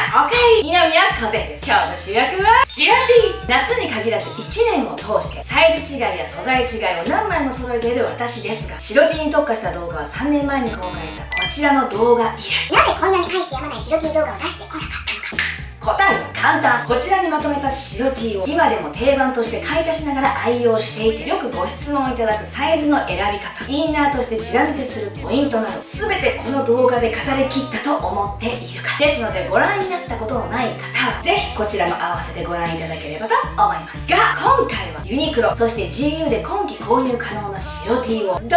ん、おかえり。二宮和也です。今日の主役は白 T。夏に限らず1年を通してサイズ違いや素材違いを何枚も揃えている私ですが、白 T に特化した動画は3年前に公開したこちらの動画以来。なぜこんなに愛してやまない白 T 動画を出してこなかったのか。答えは簡単。こちらにまとめた白 T を今でも定番として買い足しながら愛用していて、よくご質問いただくサイズの選び方、インナーとしてチラ見せするポイントなど、全てこの動画で語りきったと思っているからですので、ご覧になったことのない方はぜひこちらも合わせてご覧いただければと思いますが、今回はユニクロそして GU で今季購入可能な白 T をドドーン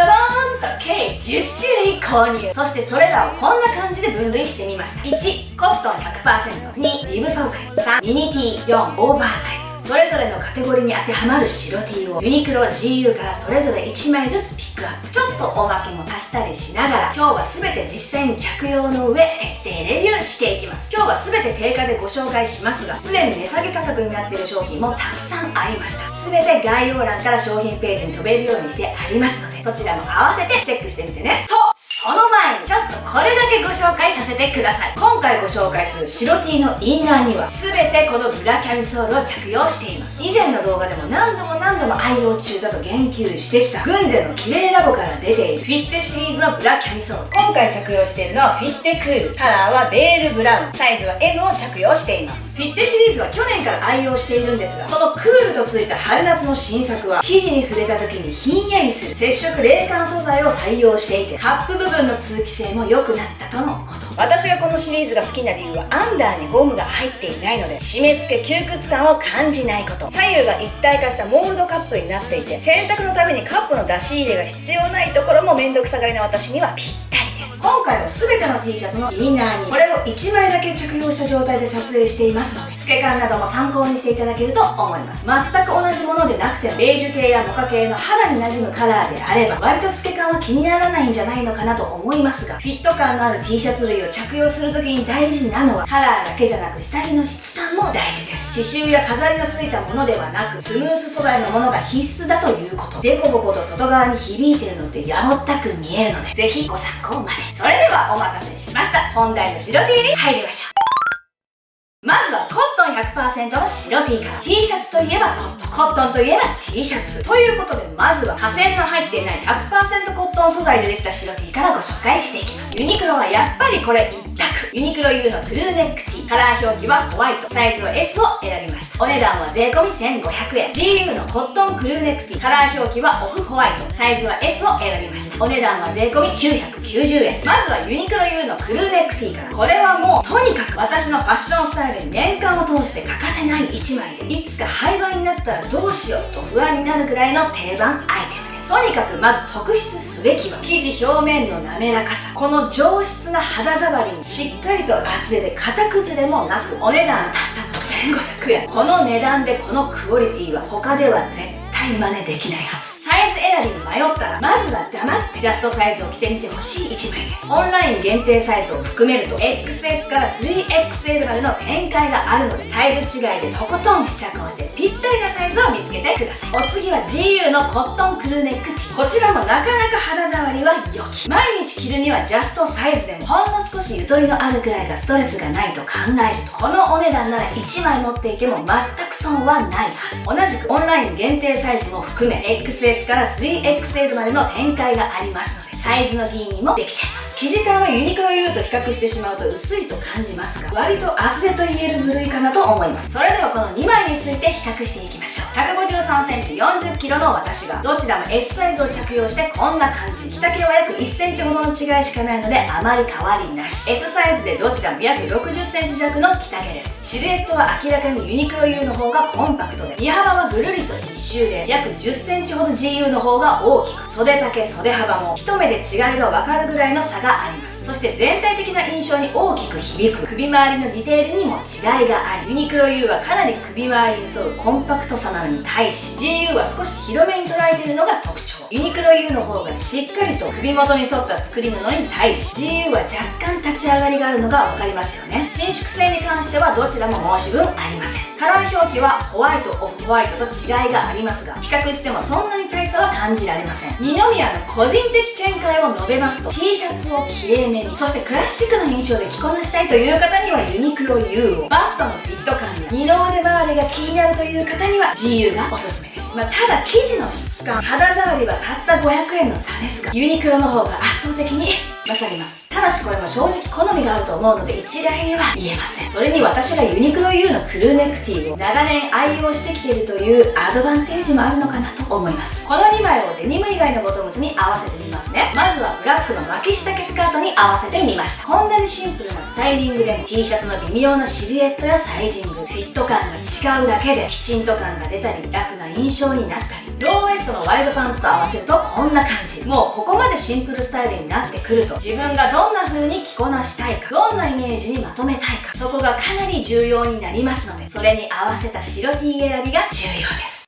と計10種類購入。そしてそれらをこんな感じで分類してみました。1、コットン 100%。 2、リブ素材。3、ミニ T。 4、オーバーサイズ。それぞれのカテゴリーに当てはまる白 T をユニクロ GU からそれぞれ1枚ずつピックアップ。ちょっとおまけも足したりしながら、今日は全て実際に着用の上徹底レビューしていきます。今日は全て定価でご紹介しますが、すでに値下げ価格になっている商品もたくさんありました。全て概要欄から商品ページに飛べるようにしてありますので、そちらも合わせてチェックしてみてね。とその前にちょっとこれだけご紹介させてください。今回ご紹介する白 T のインナーには全てこのブラキャミソールを着用しています。以前の動画でも何度も愛用中だと言及してきたグンゼのキレイラボから出ているフィッテシリーズのブラキャミソール。今回着用しているのはフィッテクール、カラーはベールブラウン、サイズは M を着用しています。フィッテシリーズは去年から愛用しているんですが、このクールとついた春夏の新作は生地に触れた時にひんやりする接触冷感素材を採用していて、カップ部分の通気性も良くなったとのこと。私がこのシリーズが好きな理由は、アンダーにゴムが入っていないので締め付け窮屈感を感じないこと。左右が一体化したモールドカップになっていて、洗濯のためにカップの出し入れが必要ないところもめんどくさがりな私にはぴったりです。今回は全ての T シャツのインナーにこれを1枚だけ着用した状態で撮影していますので、透け感なども参考にしていただけると思います。全く同じものでなくても、ベージュ系やモカ系の肌に馴染むカラーであれば割と透け感は気にならないんじゃないのかなと思いますが、フィット感のある T シャツ類を着用する時に大事なのはカラーだけじゃなく下着の質感も大事です。刺繍や飾りのついたものではなく、スムース素材のものが必須だということ。デコボコと外側に響いてるのってやぼったく見えるので、ぜひご参考まで。それではお待たせしました。本題の白 T に入りましょう。まずはコットン 100% の白 T から。 T シャツといえばコットン、コットンといえば T シャツということで、まずは化繊の入っていない 100% コットン素材でできた白 T からご紹介していきます。ユニクロはやっぱりこれ一択。ユニクロ U のクルーネック T、カラー表記はホワイト、サイズは S を選びました。お値段は税込1500円。 GU のコットンクルーネック T、カラー表記はオフホワイト、サイズは S を選びました。お値段は税込990円。まずはユニクロ U のクルーネック T から。これはもうとにかく私のファッションスタイルに年間を通して欠かせない1枚で、いつか廃盤になったらどうしようと不安になるぐらいの定番アイテムです。とにかくまず特筆すべきは生地表面の滑らかさ。この上質な肌触りにしっかりと厚手で型崩れもなく、お値段たったの1500円。この値段でこのクオリティは他では絶対真似できないはず。サイズ選びに迷ったらまずは黙ってジャストサイズを着てみてほしい1枚です。オンライン限定サイズを含めると XS から 3XL までの展開があるので、サイズ違いでとことん試着をしてぴったりなサイズを見つけてください。お次は GU のコットンクルーネック T。 こちらもなかなか肌触りは良き。毎日着るにはジャストサイズでもほんの少しゆとりのあるくらいがストレスがないと考えると、このお値段なら1枚持っていても全く損はないはず。同じくオンライン限定サイズも含め XS から 3XL までの展開がありますので、サイズの吟味もできちゃいます。生地感はユニクロ U と比較してしまうと薄いと感じますが、割と厚手と言える部類かなと思います。それではこの2枚について比較していきましょう。153センチ 40kg の私がどちらも S サイズを着用してこんな感じ。着丈は約1センチほどの違いしかないのであまり変わりなし。 S サイズでどちらも約60センチ弱の着丈です。シルエットは明らかにユニクロ U の方がコンパクトで、身幅はぐるりと一周で約10センチほど GU の方が大きく、袖丈袖幅も一目で違いが分かるぐらいの差があります。そして全体的な印象に大きく響く首周りのディテールにも違いがあり、ユニクロ U はかなり首周りに沿うコンパクトさなのに対し GU は少し広めに捉えているのが特徴。ユニクロ U の方がしっかりと首元に沿った作り布に対し GU は若干立ち上がりがあるのが分かりますよね。伸縮性に関してはどちらも申し分ありません。カラー表記はホワイトオフホワイトと違いがありますが、比較してもそんなに大差は感じられません。二宮の個人的見解を述べますと、 T シャツをきれいめに、そしてクラシックな印象で着こなしたいという方にはユニクロ U を、バストのフィット感や二の腕周りが気になるという方には GU がおすすめです。ただ生地の質感、肌触りはたった500円の差ですが、ユニクロの方が圧倒的に勝ります。ただしこれも正直好みがあると思うので一概には言えません。それに私がユニクロ U のクルーネクティを長年愛用してきているというアドバンテージもあるのかなと思います。この2枚をデニム以外のボトムスに合わせてみますね。まずはブラックの巻き下スカートに合わせてみました。こんなにシンプルなスタイリングでも T シャツの微妙なシルエットやサイジング、フィット感が違うだけできちんと感が出たりラフな印象になったり、ローウエストのワイドパンツと合わせるとこんな感じ。もうここまでシンプルスタイルになってくると、自分がどんな風に着こなしたいか、どんなイメージにまとめたいか、そこがかなり重要になりますので、それに合わせた白 T 選びが重要です。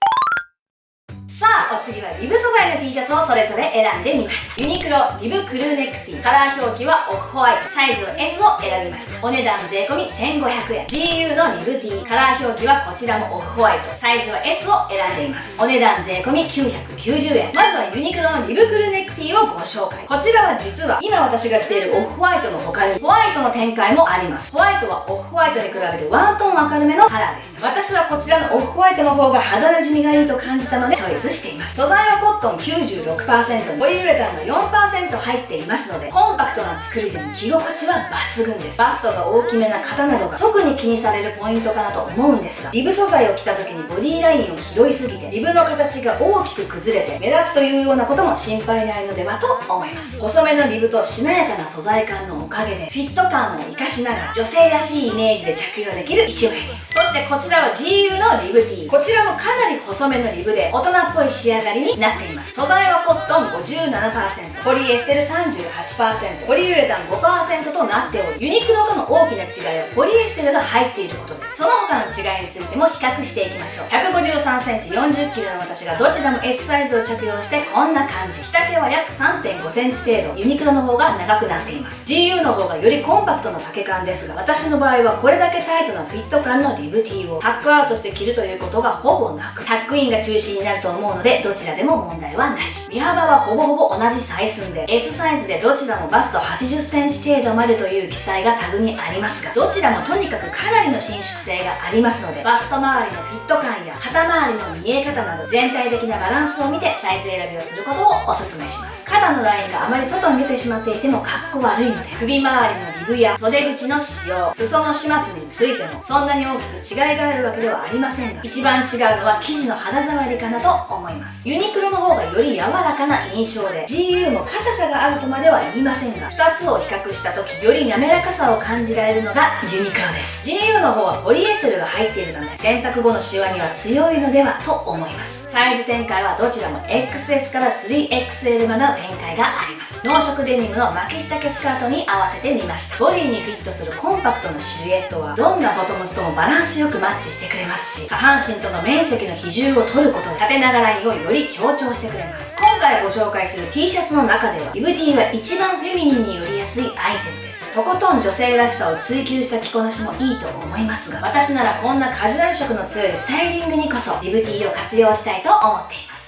さあ、お次はリブ素材の T シャツをそれぞれ選んでみました。ユニクロリブクルーネクティ、カラー表記はオフホワイト、サイズは S を選びました。お値段税込1500円。 GU のリブ T、カラー表記はこちらもオフホワイト、サイズは S を選んでいます。お値段税込990円。まずはユニクロのリブクルーネクティをご紹介。こちらは実は今私が着ているオフホワイトの他にホワイトの展開もあります。ホワイトはオフホワイトに比べてワントーン明るめのカラーでした。私はこちらのオフホワイトの方が肌なじみがいいと感じたのでチョイスしています。素材はコットン 96% にポリウレタンが 4% 入っていますので、コンパクトな作りでも着心地は抜群です。バストが大きめな方などが特に気にされるポイントかなと思うんですが、リブ素材を着た時にボディラインを拾いすぎてリブの形が大きく崩れて目立つというようなことも心配ないのではと思います。細めのリブとしなやかな素材感のおかげでフィット感を生かしながら女性らしいイメージで着用できる一枚です。そしてこちらは GU のリブ T、 こちらもかなり細めのリブで大人っぽい仕上がりになっています。素材はコットン 57%、 ポリエステル 38%、 ポリウレタン 5% となっており、ユニクロとの大きな違いはポリエステルが入っていることです。その他の違いについても比較していきましょう。153センチ 40kg の私がどちらも S サイズを着用してこんな感じ。着丈は約 3.5 センチ程度、ユニクロの方が長くなっています。 GU の方がよりコンパクトな丈感ですが、私の場合はこれだけタイトなフィット感のリブ T をタックアウトして着るということがほぼなく、タックインが中心になると思うのでどちらでも問題はなし。身幅はほぼほぼ同じ採寸で S サイズでどちらもバスト 80cm 程度までという記載がタグにありますが、どちらもとにかくかなりの伸縮性がありますので、バスト周りのフィット感や肩周りの見え方など全体的なバランスを見てサイズ選びをすることをお勧めします。肩のラインがあまり外に出てしまっていてもかっこ悪いので、首周りのリブや袖口の使用、裾の始末についてもそんなに大きく違いがあるわけではありませんが、一番違うのは生地の肌触りかなと思います。ユニクロの方がより柔らかな印象で、 GU も硬さがあるとまでは言いませんが、2つを比較した時より滑らかさを感じられるのがユニクロです。 GU の方はポリエステルが入っているため洗濯後のシワには強いのではと思います。サイズ展開はどちらも XS から 3XL までの展開があります。濃色デニムの巻き下スカートに合わせてみました。ボディにフィットするコンパクトなシルエットはどんなボトムスともバランスよくマッチしてくれますし、下半身との面積の比重を取ることで縦長ラインをより強調してくれます。今回ご紹介する T シャツの中ではリブ T は一番フェミニンによりやすいアイテムです。とことん女性らしさを追求した着こなしもいいと思いますが、私ならこんなカジュアル色の強いスタイリングにこそリブ T を活用したいと思っています。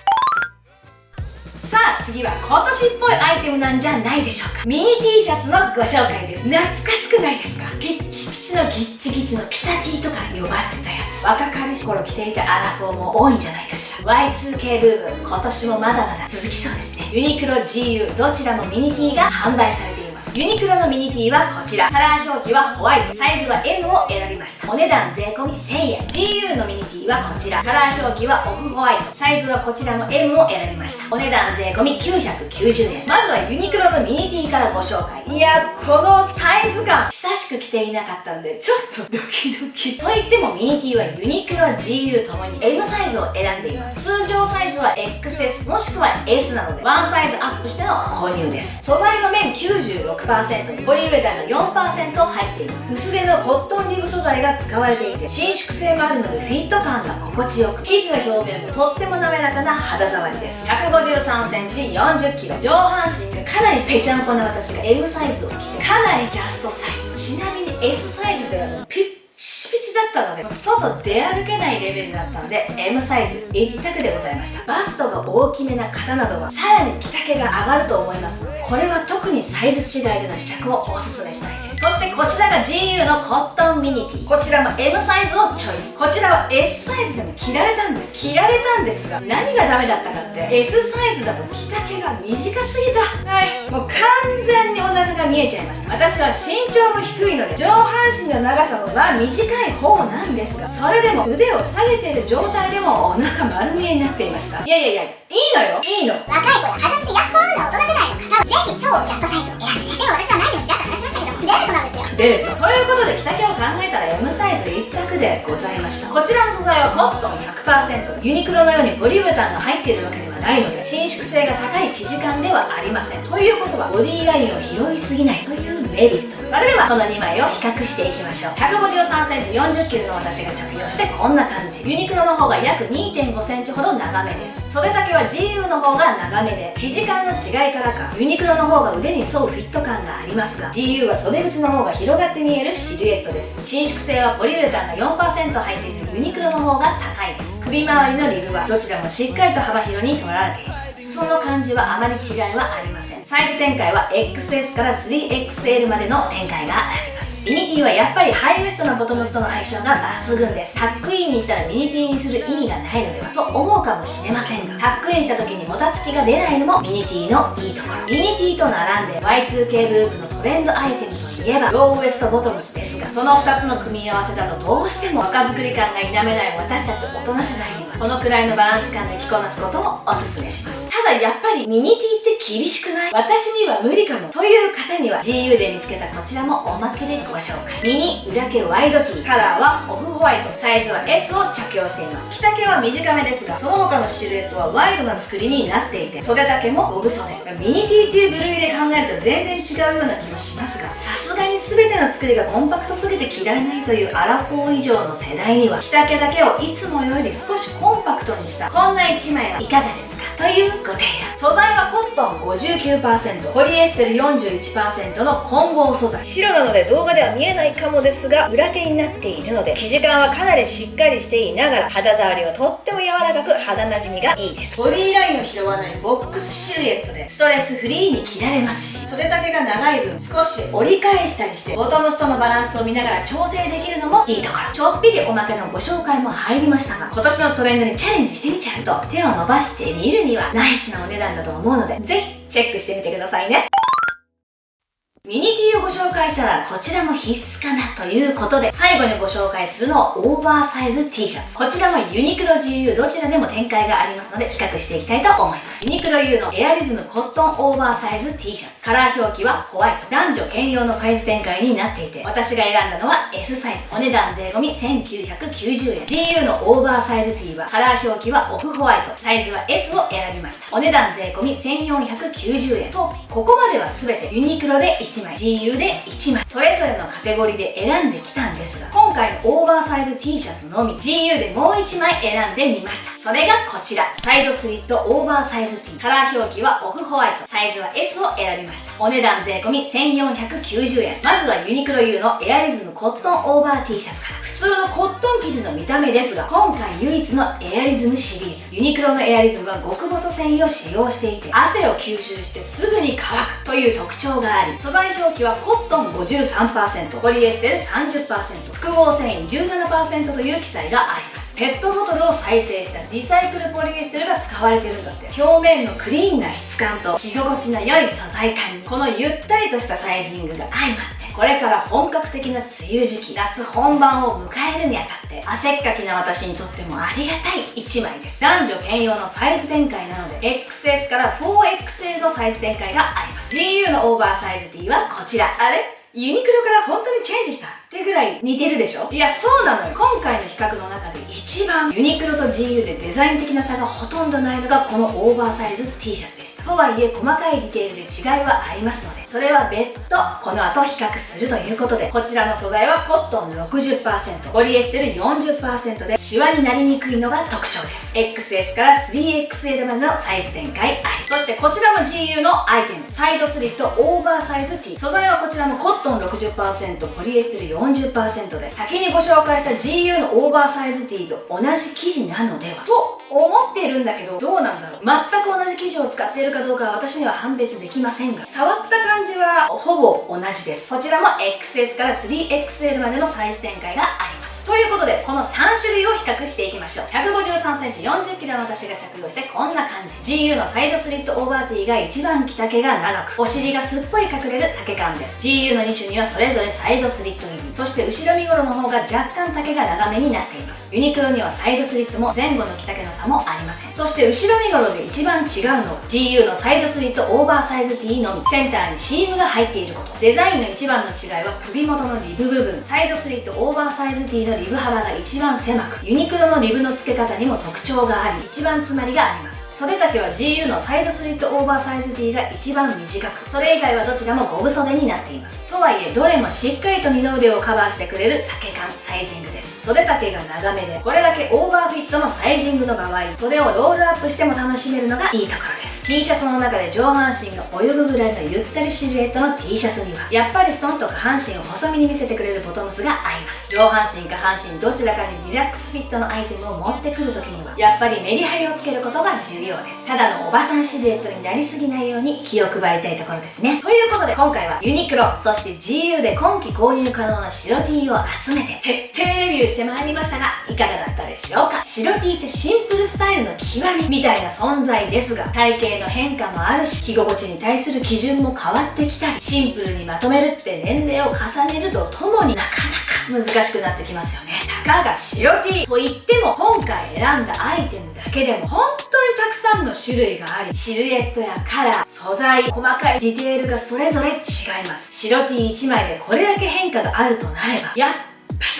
さあ次は今年っぽいアイテムなんじゃないでしょうか。ミニ T シャツのご紹介です。懐かしくないですか？ピッチピチのギッチギチのピタ T とか呼ばれてたやつ。若かりし頃着ていたアラフォーも多いんじゃないかしら。 Y2K ブーム、今年もまだまだ続きそうですね。ユニクロ GU どちらもミニ T が販売されています。ユニクロのミニ T はこちら。カラー表記はホワイト、サイズは M を選びました。お値段税込1000円。 GU のミニ T はこちら。カラー表記はオフホワイト、サイズはこちらも M を選びました。お値段税込990円。まずはユニクロのミニ T からご紹介。いや、このサイズ感久しく着ていなかったのでちょっとドキドキ。といってもミニ T はユニクロ GU ともに M サイズを選んでいます。通常サイズは XS もしくは S なのでワンサイズアップしての購入です。素材の面 96% 100% にポリウレタンが 4% 入っています。薄手のコットンリブ素材が使われていて伸縮性もあるのでフィット感が心地よく、生地の表面もとっても滑らかな肌触りです。153センチ 40kg、上半身がかなりぺちゃんこな私が M サイズを着てかなりジャストサイズ、ちなみに S サイズではもうピッチピチだったので外出歩けないレベルだったので M サイズ一択でございました。バストが大きめな方などはさらに着丈が上がると思いますので、これは特にサイズ違いでの試着をおすすめしたいです。そしてこちらが GU のコットンミニティ、こちらも M サイズをチョイス。こちらは S サイズでも着られたんです。着られたんですが何がダメだったかって S サイズだと着丈が短すぎた。はい、もう完全にお腹が見えちゃいました。私は身長も低いので上半身の長さも短い方なんですが、それでも腕を下げている状態でもお腹丸見えになっていました。いやいやいや、いいのよ、いいの。若い子や肌つやっほーな大人世代の方はぜひ超ジャストサイズを選んでね。でも私は何をちらっと話しましたけどデレソなんですよ。でですよ。ということで着丈を考えたら M サイズ一択でございました。こちらの素材はコットン 100%、 ユニクロのようにポリウレタンが入っているわけではないので伸縮性が高い生地感ではありません。ということはボディラインを拾いすぎないというメリット。それではこの2枚を比較していきましょう。153センチ 40kg の私が着用してこんな感じ。ユニクロの方が約 2.5 センチほど長めです。袖丈は GU の方が長めで生地感の違いからかユニクロの方が腕に沿うフィット感がありますが GU は袖口の方が広がって見えるシルエットです。伸縮性はポリウレタンが 4% 入っているユニクロの方が高いです。首周りのリブはどちらもしっかりと幅広に取られています。裾の感じはあまり違いはありません。サイズ展開は XS から 3XL までの展開があります。ミニティはやっぱりハイウエストのボトムスとの相性が抜群です。タックインにしたらミニティにする意味がないのではと思うかもしれませんが、タックインした時にもたつきが出ないのもミニティのいいところ。ミニティと並んで Y2K ブームのトレンドアイテムといえばローウエストボトムスですが、その2つの組み合わせだとどうしても若作り感が否めない私たち大人世代にはこのくらいのバランス感で着こなすことをおすすめします。ただやっぱりミニティって厳しくない？私には無理かもという方には GU で見つけたこちらもおまけでご紹介。ミニ裏毛ワイドティー、カラーはオフホワイト、サイズは S を着用しています。着丈は短めですがその他のシルエットはワイドな作りになっていて袖丈もゴブ袖。ミニティという部類で考えると全然違うような気もしますが、さすがに全ての作りがコンパクトすぎて着られないというアラフォー以上の世代には着丈だけをいつもより少しコンパクトにしたこんな1枚はいかがですかというご提案。素材はコットン 59%、 ポリエステル 41% の混合素材。白なので動画では見えないかもですが裏毛になっているので生地感はかなりしっかりしていながら肌触りはとっても柔らかく肌なじみがいいです。ボディラインを拾わないボックスシルエットでストレスフリーに着られますし、袖丈が長い分少し折り返したりしてボトムスとのバランスを見ながら調整できるのもいいところ。ちょっぴりおまけのご紹介も入りましたが、今年のトレンドにチャレンジしてみちゃうと手を伸ばしてみるにはナイスなお値段だと思うのでぜひチェックしてみてくださいね。ミニティをご紹介したらこちらも必須かなということで最後にご紹介するのはオーバーサイズ T シャツ。こちらもユニクロ GU どちらでも展開がありますので比較していきたいと思います。ユニクロ U のエアリズムコットンオーバーサイズ T シャツ、カラー表記はホワイト、男女兼用のサイズ展開になっていて私が選んだのは S サイズ、お値段税込み1990円。 GU のオーバーサイズ T はカラー表記はオフホワイト、サイズは S を選びました。お値段税込み1490円とここまでは全てユニクロで1枚、 GU で1枚、それぞれのカテゴリーで選んできたんですが今回のオーバーサイズ T シャツのみ GU でもう1枚選んでみました。それがこちら、サイドスリットオーバーサイズ T、 カラー表記はオフホワイト、サイズは S を選びました。お値段税込み1490円。まずはユニクロ U のエアリズムコットンオーバー T シャツから。普通のコットン生地の見た目ですが今回唯一のエアリズムシリーズ。ユニクロのエアリズムは極細繊維を使用していて汗を吸収してすぐに乾くという特徴があり、素材表記はコットン 53%、 ポリエステル 30%、 複合繊維 17% という記載があります。ペットボトルを再生したリサイクルポリエステルが使われてるんだって。表面のクリーンな質感と着心地の良い素材感にこのゆったりとしたサイジングが相まってこれから本格的な梅雨時期、夏本番を迎えるにあたって汗っかきな私にとってもありがたい1枚です。男女兼用のサイズ展開なので XS から 4XL のサイズ展開があります。 GU のオーバーサイズ T はこちら。あれユニクロから本当にチェンジしたってってぐらい似てるでしょ。いや、そうなのよ。今回の比較の中で一番ユニクロと GU でデザイン的な差がほとんどないのがこのオーバーサイズ T シャツでした。とはいえ細かいディテールで違いはありますので、それは別途この後比較するということで、こちらの素材はコットン 60%、ポリエステル 40% でシワになりにくいのが特徴です。 XS から 3XL までのサイズ展開あり。そしてこちらも GU のアイテム、サイドスリットオーバーサイズ T、 素材はこちらもコットン 60%、ポリエステル 40% で、先にご紹介した GU のオーバーサイズ T と同じ生地なのではと思っているんだけど、どうなんだろう。全く同じ生地を使っているかどうかは私には判別できませんが、触った感じはほぼ同じです。こちらも XS から 3XL までのサイズ展開があります。ということでこの3種類を比較していきましょう。 153cm 40kg の私が着用してこんな感じ。 GU のサイドスリットオーバー T が一番着丈が長く、お尻がすっぽり隠れる丈感です。 GU の2種にはそれぞれサイドスリット入り、そして後ろ身頃の方が若干丈が長めになっています。ユニクロにはサイドスリットも前後の着丈の差もありません。そして後ろ身頃で一番違うのは GU のサイドスリットオーバーサイズ T のみ。センターにシームが入っていること。デザインの一番の違いは首元のリブ部分。サイドスリットオーバーサイズ T のリブ幅が一番狭く、ユニクロのリブの付け方にも特徴があり、一番詰まりがあります。袖丈は GU のサイドスリットオーバーサイズ T が一番短く、それ以外はどちらもゴム袖になっています。とはいえどれもしっかりと二の腕をカバーしてくれる丈感、サイジングです。袖丈が長めで、これだけオーバーフィットのサイジングの場合、袖をロールアップしても楽しめるのがいいところです。 T シャツの中で上半身が泳ぐぐらいのゆったりシルエットの T シャツにはやっぱりストンと下半身を細身に見せてくれるボトムスが合います。上半身下半身どちらかにリラックスフィットのアイテムを持ってくるときにはやっぱりメリハリをつけることが重要です。ただのおばさんシルエットになりすぎないように気を配りたいところですね。ということで今回はユニクロそして GU で今季購入可能な白 T を集めて徹底レビューしてまいりましたが、いかがだったでしょうか。白 T ってシンプルスタイルの極みみたいな存在ですが、体型の変化もあるし、着心地に対する基準も変わってきたり、シンプルにまとめるって年齢を重ねるとともになかなか難しくなってきますよね。たかが白 T と言っても今回選んだアイテムだけでも本当にたくさんの種類があり、シルエットやカラー、素材、細かいディテールがそれぞれ違います。白 T1 枚でこれだけ変化があるとなれば、やっぱ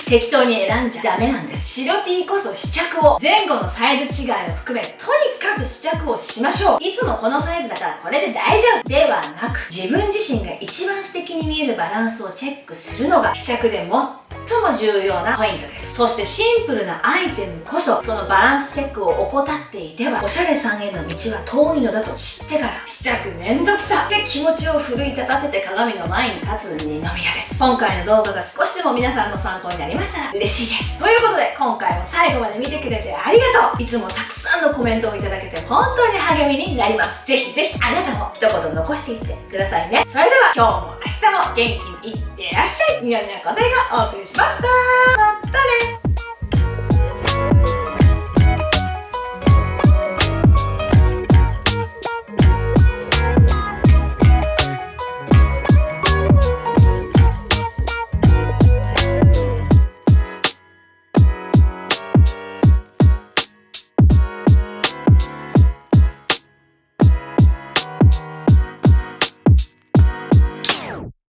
り適当に選んじゃダメなんです。白 T こそ試着を、前後のサイズ違いを含めとにかく試着をしましょう。いつもこのサイズだからこれで大丈夫ではなく、自分自身が一番素敵に見えるバランスをチェックするのが試着で最も重要なポイントです。そしてシンプルなアイテムこそそのバランスチェックを怠っていてはおしゃれさんへの道は遠いのだと知ってから、試着めんどくさって気持ちを奮い立たせて鏡の前に立つ二宮です。今回の動画が少しでも皆さんの参考になりましたら嬉しいです。ということで今回も最後まで見てくれてありがとう。いつもたくさんのコメントをいただけて本当に励みになります。ぜひぜひあなたも一言残していってくださいね。それでは今日も明日も元気にいってらっしゃい。二宮和也がお送りしました。またね。